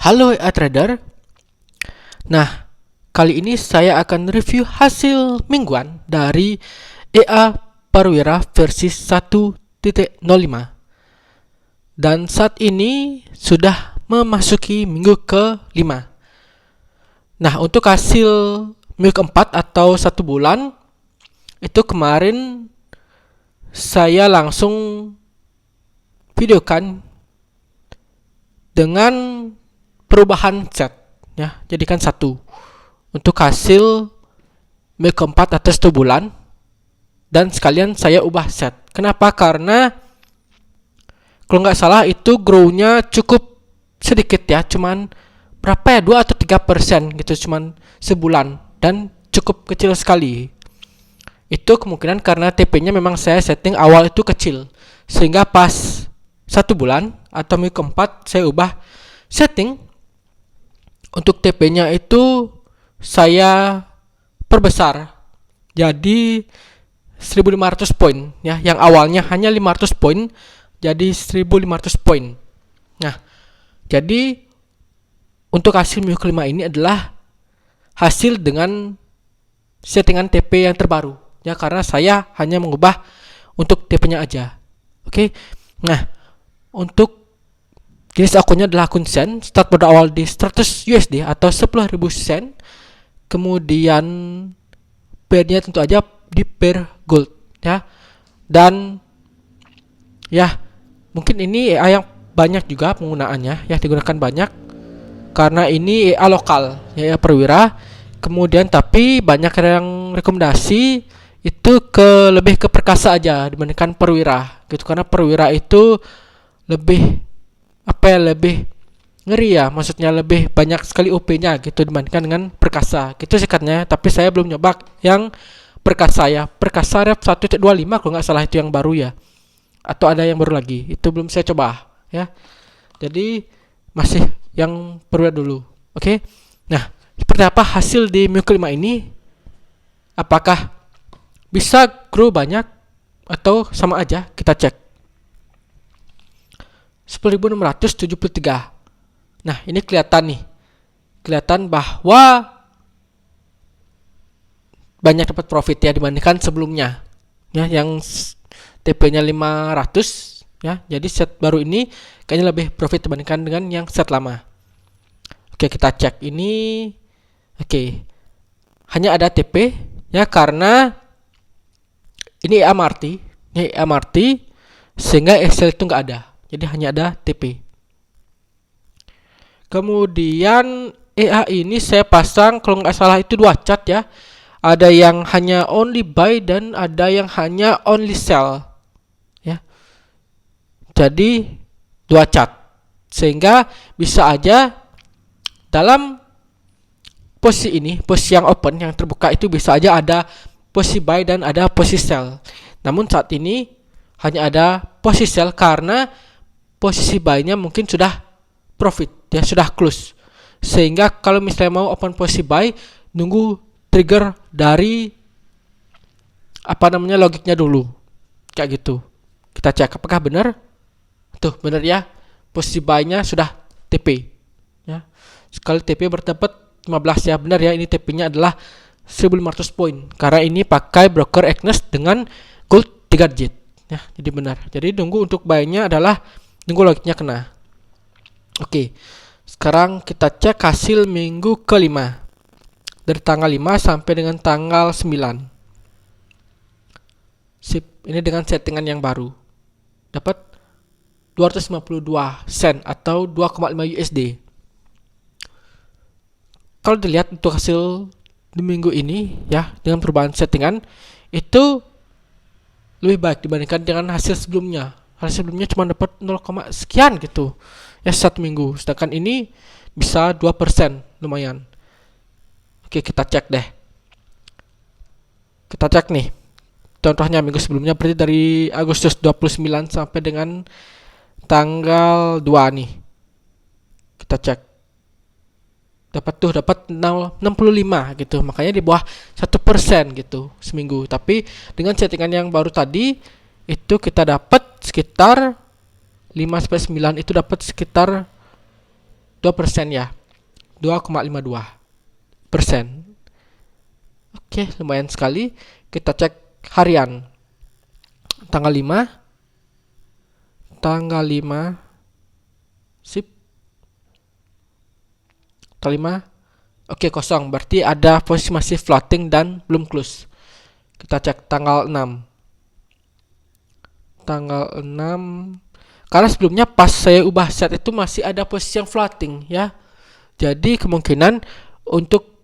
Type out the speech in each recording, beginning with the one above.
Halo trader. Nah, kali ini saya akan review hasil mingguan dari EA Perwira versi 1.05. Dan saat ini sudah memasuki minggu ke-5. Nah, untuk hasil minggu keempat atau 1 bulan, itu kemarin saya langsung videokan dengan perubahan set, ya, jadikan satu untuk hasil minggu keempat atau 1 bulan, dan sekalian saya ubah set. Kenapa? Karena kalau nggak salah itu grow-nya cukup sedikit ya, cuman berapa ya, 2 atau 3% gitu, cuman sebulan, dan cukup kecil sekali. Itu kemungkinan karena TP-nya memang saya setting awal itu kecil, sehingga pas 1 bulan atau minggu keempat saya ubah setting untuk TP-nya itu saya perbesar jadi 1500 poin ya, yang awalnya hanya 500 poin jadi 1500 poin. Nah, jadi untuk hasil minggu kelima ini adalah hasil dengan settingan TP yang terbaru ya, karena saya hanya mengubah untuk TP-nya aja. Oke. Nah, untuk jenis akunnya adalah akun sen, start pada awal di 100 USD atau 10.000 sen. Kemudian pairnya tentu aja di pair gold ya. Dan ya, mungkin ini EA yang banyak juga penggunaannya ya, digunakan banyak karena ini EA lokal ya, EA Perwira. Kemudian tapi banyak yang rekomendasi itu lebih ke perkasa aja dibandingkan Perwira gitu, karena Perwira itu lebih lebih ngeri ya, maksudnya lebih banyak sekali OP-nya gitu dibandingkan dengan perkasa gitu sikatnya. Tapi saya belum nyoba yang perkasa ya, perkasa rep 1.25 kalau nggak salah, itu yang baru ya, atau ada yang baru lagi, itu belum saya coba ya. Jadi masih yang perwira dulu. Oke. Nah, seperti apa hasil di minggu kelima ini? Apakah bisa grow banyak atau sama aja? Kita cek. 10.673. Nah, ini kelihatan nih. Kelihatan bahwa banyak dapat profit ya dibandingkan sebelumnya. Ya, yang TP-nya 500 ya. Jadi set baru ini kayaknya lebih profit dibandingkan dengan yang set lama. Oke, kita cek ini. Oke. Hanya ada TP ya, karena ini EMRT. Ini EMRT sehingga Excel itu nggak ada. Jadi hanya ada TP. Kemudian EA ini saya pasang kalau nggak salah itu 2 chart ya. Ada yang hanya only buy dan ada yang hanya only sell ya. Jadi 2 chart, sehingga bisa aja dalam posisi ini, posisi yang open, yang terbuka itu bisa aja ada posisi buy dan ada posisi sell. Namun saat ini hanya ada posisi sell karena posisi buy-nya mungkin sudah profit ya, sudah close. Sehingga kalau misalnya mau open posisi buy, nunggu trigger dari logiknya dulu. Kayak gitu. Kita cek apakah benar. Tuh, benar ya. Posisi buy-nya sudah TP. Ya. Sekali TP berdapat 15 ya. Benar ya, ini TP-nya adalah 1500 poin. Karena ini pakai broker Agnes dengan gold 3 digit. Ya, jadi benar. Jadi nunggu untuk buy-nya adalah nunggu logiknya kena. Oke. Sekarang kita cek hasil minggu kelima. Dari tanggal 5 sampai dengan tanggal 9. Sip, ini dengan settingan yang baru. Dapat 252 sen atau 2,5 USD. Kalau dilihat untuk hasil di minggu ini ya, dengan perubahan settingan itu lebih baik dibandingkan dengan hasil sebelumnya. Hasil sebelumnya cuma dapat 0, sekian gitu ya 1 minggu, sedangkan ini bisa 2%, lumayan. Oke, kita cek deh. Kita cek nih contohnya minggu sebelumnya, berarti dari Agustus 29 sampai dengan tanggal 2 nih. Kita cek. Dapat 65 gitu. Makanya di bawah 1% gitu seminggu. Tapi dengan settingan yang baru tadi itu kita dapat sekitar 5 sampai 9 itu dapat sekitar 2% ya. 2,52%. Oke, lumayan sekali. Kita cek harian. Tanggal 5. Tanggal 5. Sip. Tanggal 5. Oke, kosong. Berarti ada posisi masih floating dan belum close. Kita cek tanggal 6. Tanggal 6. Karena sebelumnya pas saya ubah set itu masih ada posisi yang floating ya. Jadi kemungkinan untuk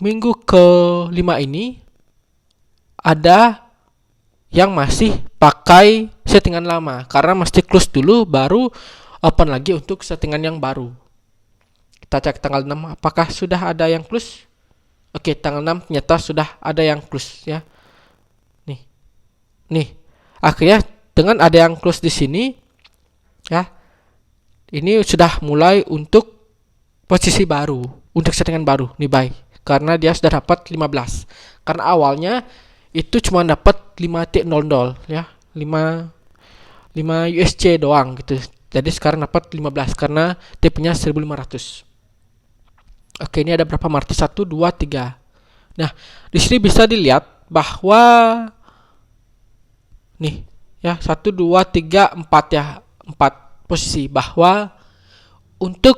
minggu ke-5 ini ada yang masih pakai settingan lama. Karena mesti close dulu baru open lagi untuk settingan yang baru. Kita cek tanggal 6 apakah sudah ada yang close. Oke, tanggal 6 ternyata sudah ada yang close ya. Nih. Akhirnya dengan ada yang close di sini ya. Ini sudah mulai untuk posisi baru, untuk settingan baru nih buy. Karena dia sudah dapat 15. Karena awalnya itu cuma dapat 5.00 ya. 5 USC doang gitu. Jadi sekarang dapat 15 karena tipenya 1500. Oke, ini ada berapa martis? 1 2 3. Nah, di sini bisa dilihat bahwa nih ya 1 2 3 4 ya. 4 posisi bahwa untuk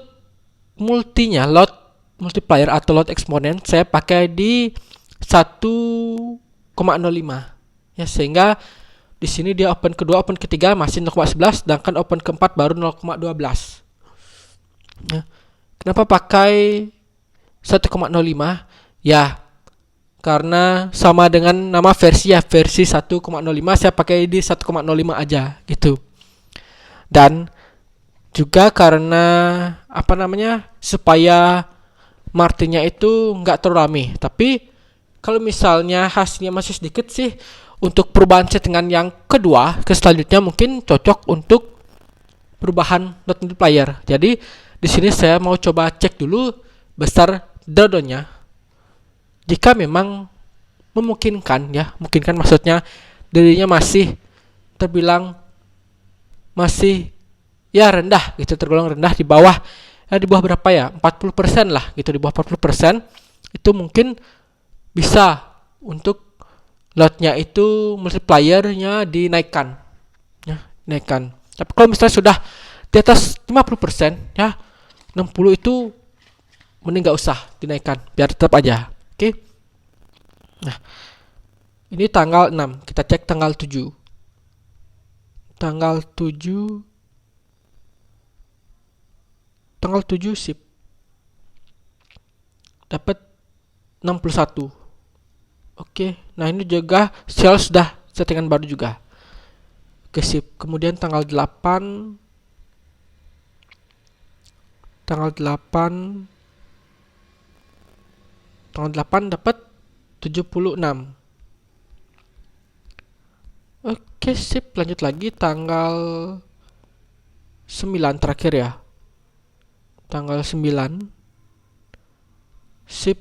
multinya lot multiplier atau lot eksponen saya pakai di 1,05 ya, sehingga di sini dia open kedua, open ketiga masih 0,11, sedangkan open keempat baru 0,12 ya. Kenapa pakai 1,05 ya, karena sama dengan nama versi ya, versi 1,05 saya pakai di 1,05 aja gitu. Dan juga karena supaya martinnya itu nggak terlalu rame. Tapi kalau misalnya hasilnya masih sedikit sih, untuk perubahan settingan yang kedua ke selanjutnya mungkin cocok untuk perubahan lot multiplier. Jadi di sini saya mau coba cek dulu besar drawdownnya. Jika memang memungkinkan ya, mungkinkan maksudnya dirinya masih terbilang masih ya rendah gitu, tergolong rendah di bawah berapa ya, 40% lah gitu, di bawah 40% itu mungkin bisa untuk lotnya itu multipliernya dinaikkan ya, naikkan. Tapi kalau misalnya sudah di atas 50% ya, 60 itu mending nggak usah dinaikkan, biar tetap aja. Oke. Nah, ini tanggal 6, kita cek tanggal 7. Tanggal 7 sip. Dapat 61. Oke. Nah, ini juga sel sudah settingan baru juga. Oke, sip. Kemudian tanggal 8 dapat 76. Oke, sip. Lanjut lagi tanggal 9 terakhir ya. Tanggal 9 sip,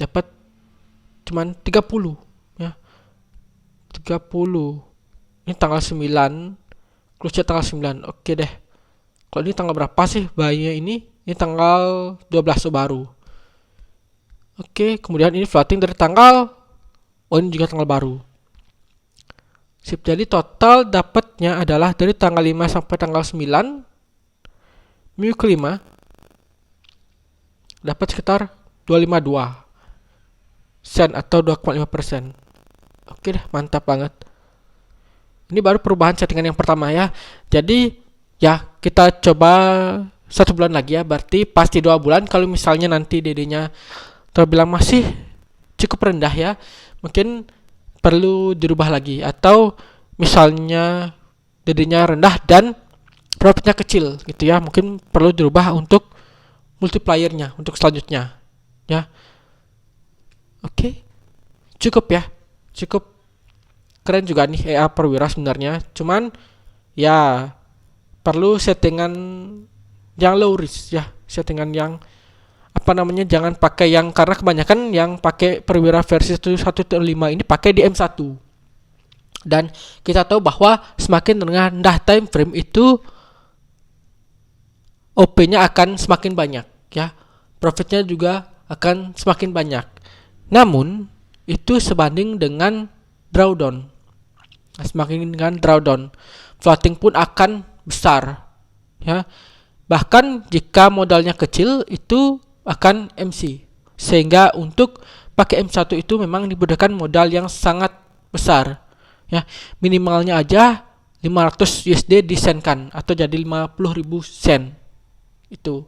dapat cuman 30 ya. 30. Ini tanggal 9, close tanggal 9. Oke deh. Kalau ini tanggal berapa sih bayinya ini? Ini tanggal 12 baru. Oke, kemudian ini floating dari tanggal, ini juga tanggal baru. Sip, jadi total dapatnya adalah dari tanggal 5 sampai tanggal 9, minggu kelima dapat sekitar 252 sen atau 2,5%. Oke deh, mantap banget. Ini baru perubahan settingan yang pertama ya. Jadi ya kita coba 1 bulan lagi ya, berarti pasti 2 bulan. Kalau misalnya nanti DD-nya terbilang masih cukup rendah ya, mungkin perlu dirubah lagi. Atau misalnya DD-nya rendah dan profitnya kecil gitu ya, mungkin perlu dirubah untuk multipliernya untuk selanjutnya ya. Oke. Cukup ya, cukup keren juga nih EA Perwira sebenarnya. Cuman ya perlu settingan yang low risk ya, settingan yang jangan pakai yang, karena kebanyakan yang pakai Perwira versi 1.5 ini pakai di M1. Dan kita tahu bahwa semakin rendah time frame itu OP-nya akan semakin banyak ya. Profitnya juga akan semakin banyak. Namun itu sebanding dengan drawdown. Semakin dengan drawdown, floating pun akan besar ya. Bahkan jika modalnya kecil itu akan MC. Sehingga untuk pakai M1 itu memang dibutuhkan modal yang sangat besar ya. Minimalnya aja 500 USD disenkan atau jadi 50.000 sen itu.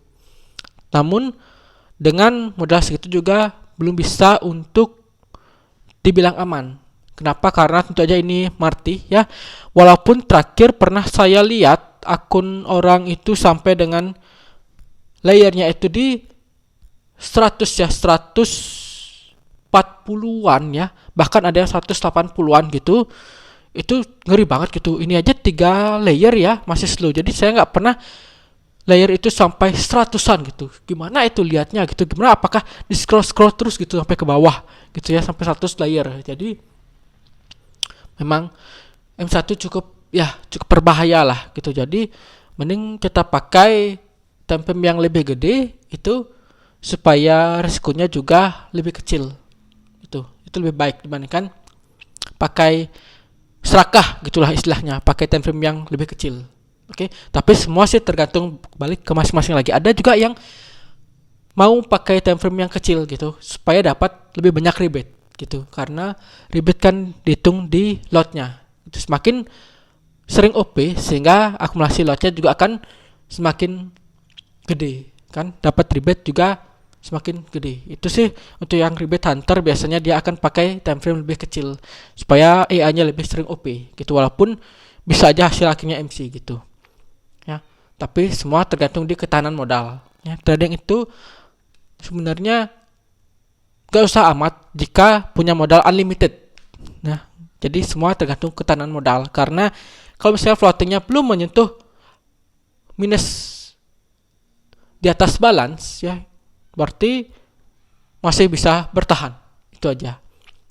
Namun dengan modal segitu juga belum bisa untuk dibilang aman. Kenapa? Karena tentu aja ini Marti ya. Walaupun terakhir pernah saya lihat akun orang itu sampai dengan layernya itu di 100 ya, 140-an ya. Bahkan ada yang 180-an gitu. Itu ngeri banget gitu. Ini aja 3 layer ya, masih slow. Jadi saya nggak pernah layer itu sampai 100-an gitu. Gimana itu lihatnya gitu? Gimana, apakah di scroll terus gitu sampai ke bawah gitu ya, sampai 100 layer. Jadi memang M1 cukup berbahaya lah gitu. Jadi mending kita pakai time frame yang lebih gede itu supaya risikonya juga lebih kecil. Itu lebih baik dibandingkan pakai serakah gitulah istilahnya, pakai time frame yang lebih kecil. Oke, tapi semua sih tergantung balik ke masing-masing lagi. Ada juga yang mau pakai time frame yang kecil gitu supaya dapat lebih banyak rebate gitu. Karena rebate kan dihitung di lotnya. Itu semakin sering OP sehingga akumulasi lotnya juga akan semakin gede kan, dapat rebate juga semakin gede. Itu sih untuk yang rebate hunter, biasanya dia akan pakai time frame lebih kecil supaya AI-nya lebih sering OP gitu, walaupun bisa aja hasil akhirnya MC gitu ya. Tapi semua tergantung di ketahanan modal ya. Trading itu sebenarnya gak usah amat jika punya modal unlimited. Nah, jadi semua tergantung ketahanan modal. Karena kalau misalnya floatingnya belum menyentuh minus di atas balance ya, berarti masih bisa bertahan. Itu aja.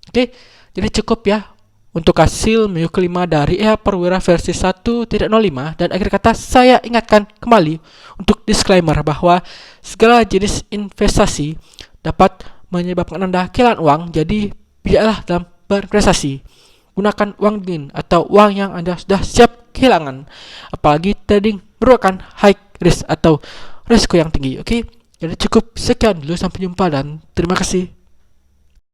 Oke, jadi cukup ya untuk hasil minggu kelima dari EA Perwira versi 1.05. Dan akhir kata saya ingatkan kembali untuk disclaimer bahwa segala jenis investasi dapat menyebabkan Anda kehilangan uang. Jadi bijaklah dalam berinvestasi. Gunakan uang dingin atau uang yang Anda sudah siap kehilangan. Apalagi trading merupakan high risk atau risiko yang tinggi. Oke, jadi cukup sekian dulu, sampai jumpa dan terima kasih.